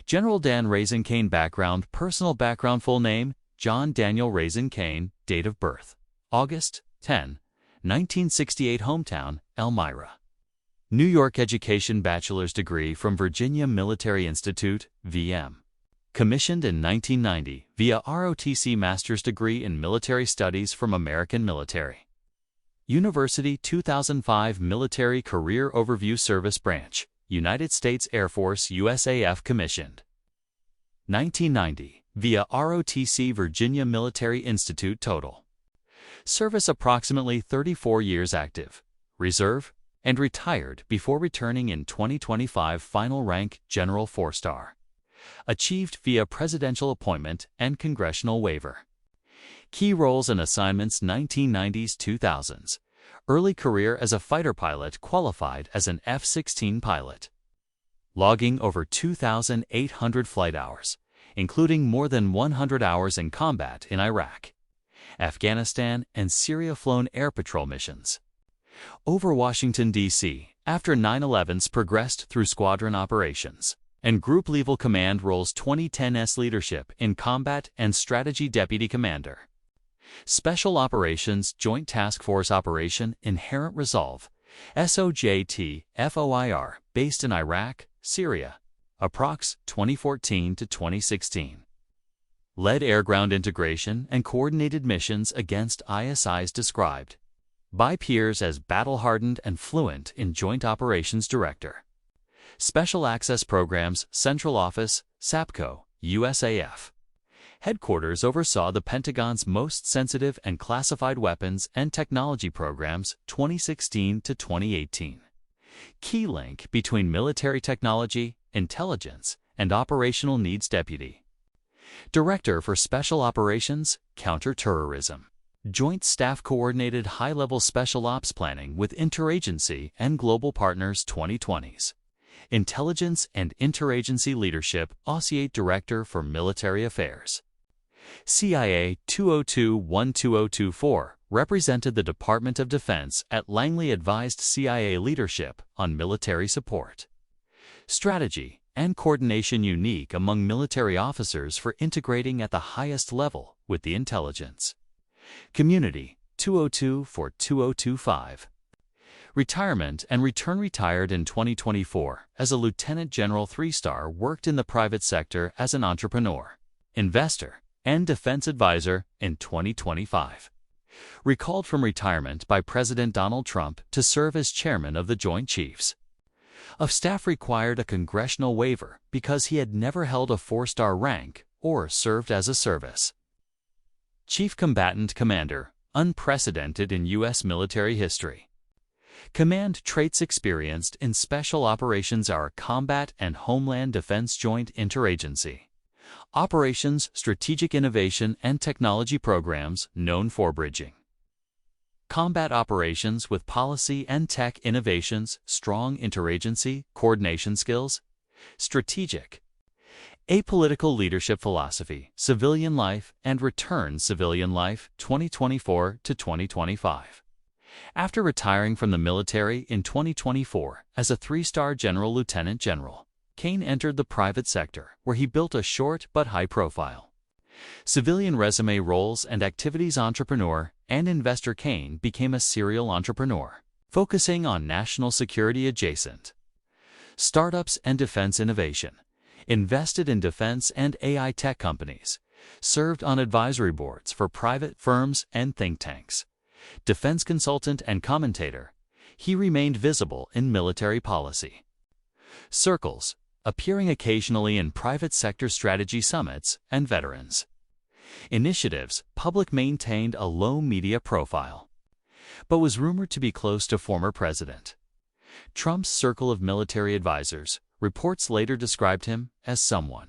General Dan Caine background, personal background, full name, John Daniel Razin Caine, date of birth, August 10, 1968, hometown, Elmira. New York education, bachelor's degree from Virginia Military Institute, VM. Commissioned in 1990 via ROTC, master's degree in military studies from American Military University. 2005 Military Career Overview, Service Branch, United States Air Force, USAF. Commissioned 1990 via ROTC, Virginia Military Institute. Total service approximately 34 years. Active reserve and retired before returning in 2025. Final rank, General 4-star. Achieved via presidential appointment and congressional waiver. Key roles and assignments 1990s, 2000s. Early career as a fighter pilot, qualified as an F-16 pilot. Logging over 2,800 flight hours, including more than 100 hours in combat in Iraq, Afghanistan, and Syria. Flown air patrol missions over Washington, D.C. after 9/11s. Progressed through squadron operations and group level command roles. 2010s leadership in combat and strategy, deputy commander. Special Operations Joint Task Force Operation Inherent Resolve, SOJT, FOIR, based in Iraq, Syria, approx. 2014 to 2016. Led air-ground integration and coordinated missions against ISIS, described by peers as battle-hardened and fluent in Joint Operations Director. Special Access Programs, Central Office, SAPCO, USAF. Headquarters oversaw the Pentagon's most sensitive and classified weapons and technology programs 2016 to 2018. Key link between military technology, intelligence, and operational needs. Deputy Director for Special Operations, Counterterrorism. Joint Staff coordinated high-level special ops planning with interagency and global partners. 2020s. Intelligence and Interagency Leadership, Associate Director for Military Affairs. CIA 202-12024 represented the Department of Defense at Langley, advised CIA leadership on military support, strategy, and coordination, unique among military officers for integrating at the highest level with the intelligence community. 202-2025. Retirement and return. Retired in 2024 as a Lieutenant General, 3-star. Worked in the private sector as an entrepreneur, investor, and defense advisor in 2025. Recalled from retirement by President Donald Trump to serve as chairman of the Joint Chiefs of Staff. Required a congressional waiver because he had never held a 4-star rank or served as a service Chief Combatant Commander, unprecedented in U.S. military history. Command traits experienced in Special Operations are Combat and Homeland Defense Joint Interagency Operations, Strategic Innovation and Technology Programs, known for bridging combat operations with policy and tech innovations, strong interagency coordination skills, strategic apolitical leadership philosophy, civilian life and return. Civilian life 2024 to 2025. After retiring from the military in 2024 as a 3-star General, Lieutenant General, Caine entered the private sector, where he built a short but high-profile civilian resume. Roles and activities: entrepreneur and investor. Caine became a serial entrepreneur, focusing on national security adjacent startups and defense innovation. Invested in defense and AI tech companies. Served on advisory boards for private firms and think tanks. Defense consultant and commentator, he remained visible in military policy circles, appearing occasionally in private sector strategy summits and veterans initiatives. Public maintained a low media profile, but was rumored to be close to former President Trump's circle of military advisors. Reports later described him as someone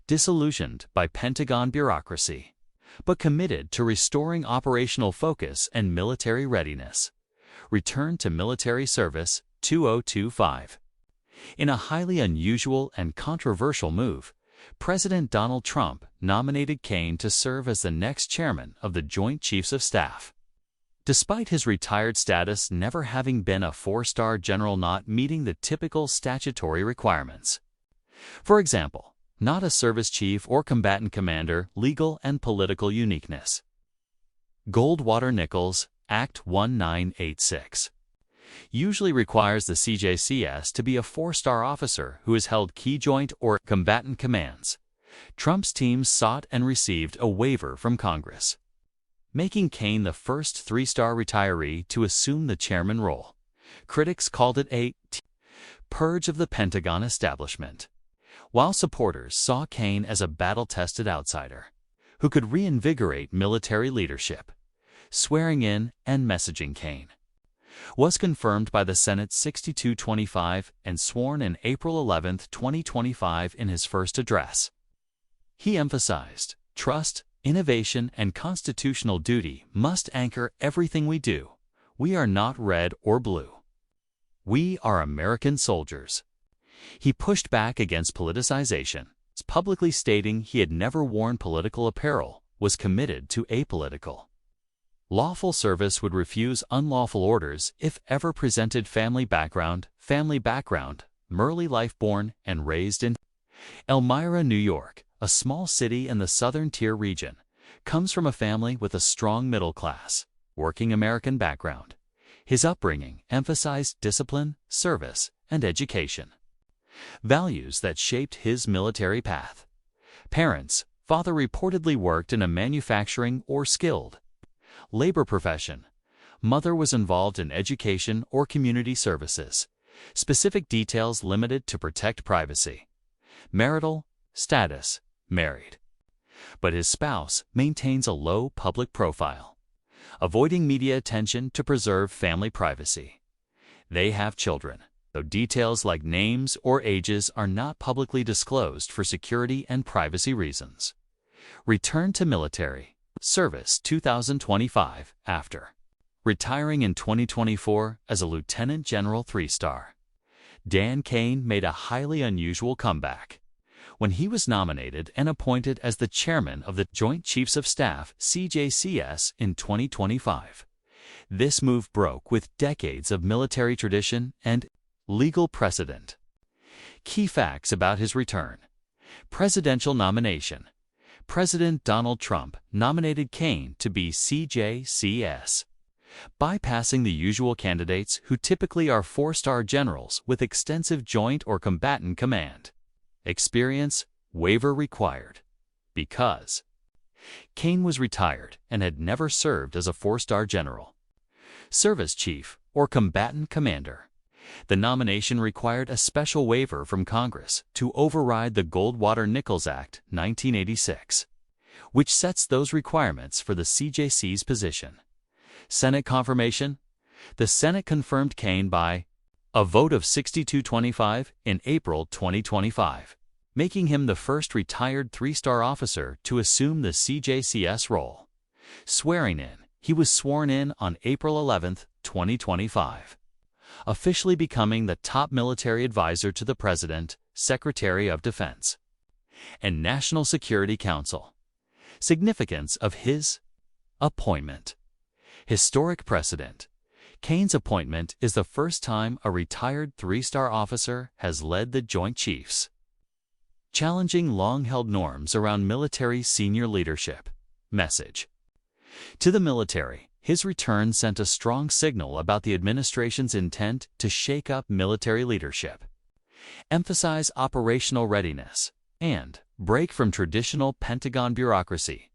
disillusioned by Pentagon bureaucracy, but committed to restoring operational focus and military readiness. Return to military service 2025. In a highly unusual and controversial move, President Donald Trump nominated Caine to serve as the next chairman of the Joint Chiefs of Staff. Despite his retired status never having been a 4-star general, not meeting the typical statutory requirements. For example, not a service chief or combatant commander, legal and political uniqueness. Goldwater Nichols, Act 1986. Usually requires the CJCS to be a four-star officer who has held key joint or combatant commands. Trump's team sought and received a waiver from Congress, making Caine the first three-star retiree to assume the chairman role. Critics called it a purge of the Pentagon establishment, while supporters saw Caine as a battle-tested outsider who could reinvigorate military leadership. Swearing in and messaging Caine was confirmed by the Senate 62-25 and sworn in April 11, 2025 in his first address. He emphasized, trust, innovation, and constitutional duty must anchor everything we do. We are not red or blue. We are American soldiers. He pushed back against politicization, publicly stating he had never worn political apparel, was committed to apolitical. Lawful service would refuse unlawful orders if ever presented. Family background, Murley life born and raised in Elmira, New York, a small city in the Southern Tier region, comes from a family with a strong middle-class, working American background. His upbringing emphasized discipline, service, and education, values that shaped his military path. Parents: father reportedly worked in a manufacturing or skilled labor profession. Mother was involved in education or community services. Specific details limited to protect privacy. Marital status: married, but his spouse maintains a low public profile, avoiding media attention to preserve family privacy. They have children, though details like names or ages are not publicly disclosed for security and privacy reasons. Return to military service 2025 after retiring in 2024 as a Lieutenant General 3-star. Dan Caine made a highly unusual comeback when he was nominated and appointed as the chairman of the Joint Chiefs of Staff (CJCS) in 2025. This move broke with decades of military tradition and legal precedent. Key facts about his return. Presidential nomination. President Donald Trump nominated Caine to be CJCS, bypassing the usual candidates who typically are four-star generals with extensive joint or combatant command experience. Waiver required because Caine was retired and had never served as a four-star general, service chief, or combatant commander. The nomination required a special waiver from Congress to override the Goldwater-Nichols Act 1986, which sets those requirements for the CJC's position. Senate confirmation. The Senate confirmed Caine by a vote of 62-25 in April 2025, making him the first retired three-star officer to assume the CJCS role. Swearing in. He was sworn in on April 11, 2025. Officially becoming the top military advisor to the President, Secretary of Defense, and National Security Council. Significance of his appointment. Historic precedent. Caine's appointment is the first time a retired three-star officer has led the Joint Chiefs, challenging long-held norms around military senior leadership. Message. To the military, his return sent a strong signal about the administration's intent to shake up military leadership, emphasize operational readiness, and break from traditional Pentagon bureaucracy.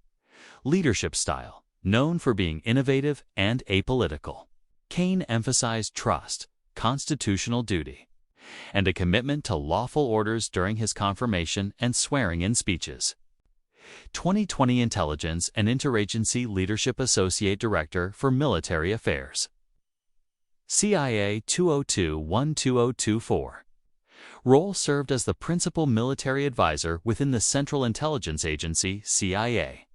Leadership style. Known for being innovative and apolitical, Caine emphasized trust, constitutional duty, and a commitment to lawful orders during his confirmation and swearing-in speeches. 2020 Intelligence and Interagency Leadership Associate Director for Military Affairs. CIA 202-12024. Role: served as the principal military advisor within the Central Intelligence Agency (CIA),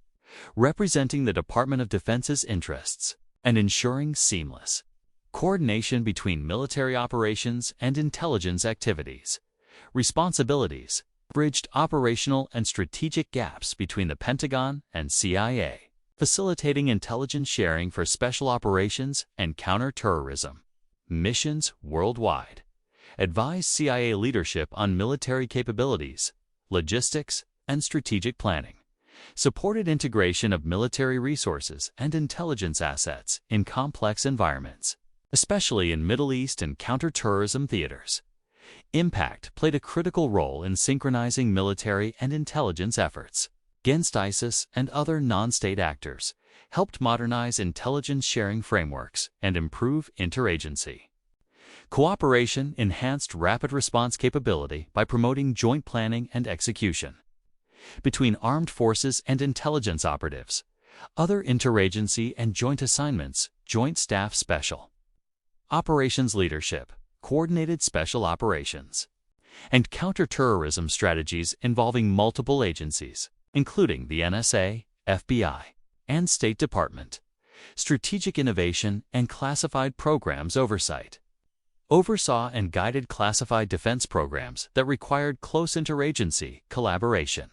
representing the Department of Defense's interests and ensuring seamless coordination between military operations and intelligence activities. Responsibilities: bridged operational and strategic gaps between the Pentagon and CIA, facilitating intelligence sharing for special operations and counter-terrorism missions worldwide. Advised CIA leadership on military capabilities, logistics, and strategic planning, supported integration of military resources and intelligence assets in complex environments, especially in Middle East and counterterrorism theaters. Impact played a critical role in synchronizing military and intelligence efforts against ISIS and other non-state actors, helped modernize intelligence sharing frameworks and improve interagency. Cooperation enhanced rapid response capability by promoting joint planning and execution between armed forces and intelligence operatives. Other interagency and joint assignments, Joint Staff Special Operations Leadership, Coordinated Special Operations, and counterterrorism strategies involving multiple agencies, including the NSA, FBI, and State Department. Strategic innovation and classified programs oversight. Oversaw and guided classified defense programs that required close interagency collaboration,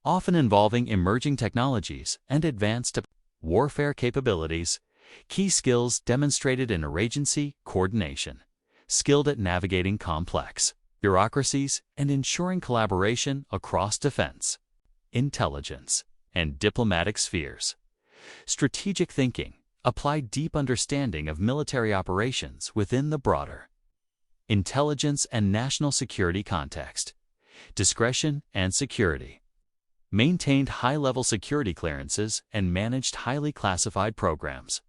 often involving emerging technologies and advanced warfare capabilities. Key skills demonstrated in interagency coordination, skilled at navigating complex bureaucracies and ensuring collaboration across defense, intelligence, and diplomatic spheres. Strategic thinking applied deep understanding of military operations within the broader intelligence and national security context. Discretion and security. Maintained high-level security clearances and managed highly classified programs.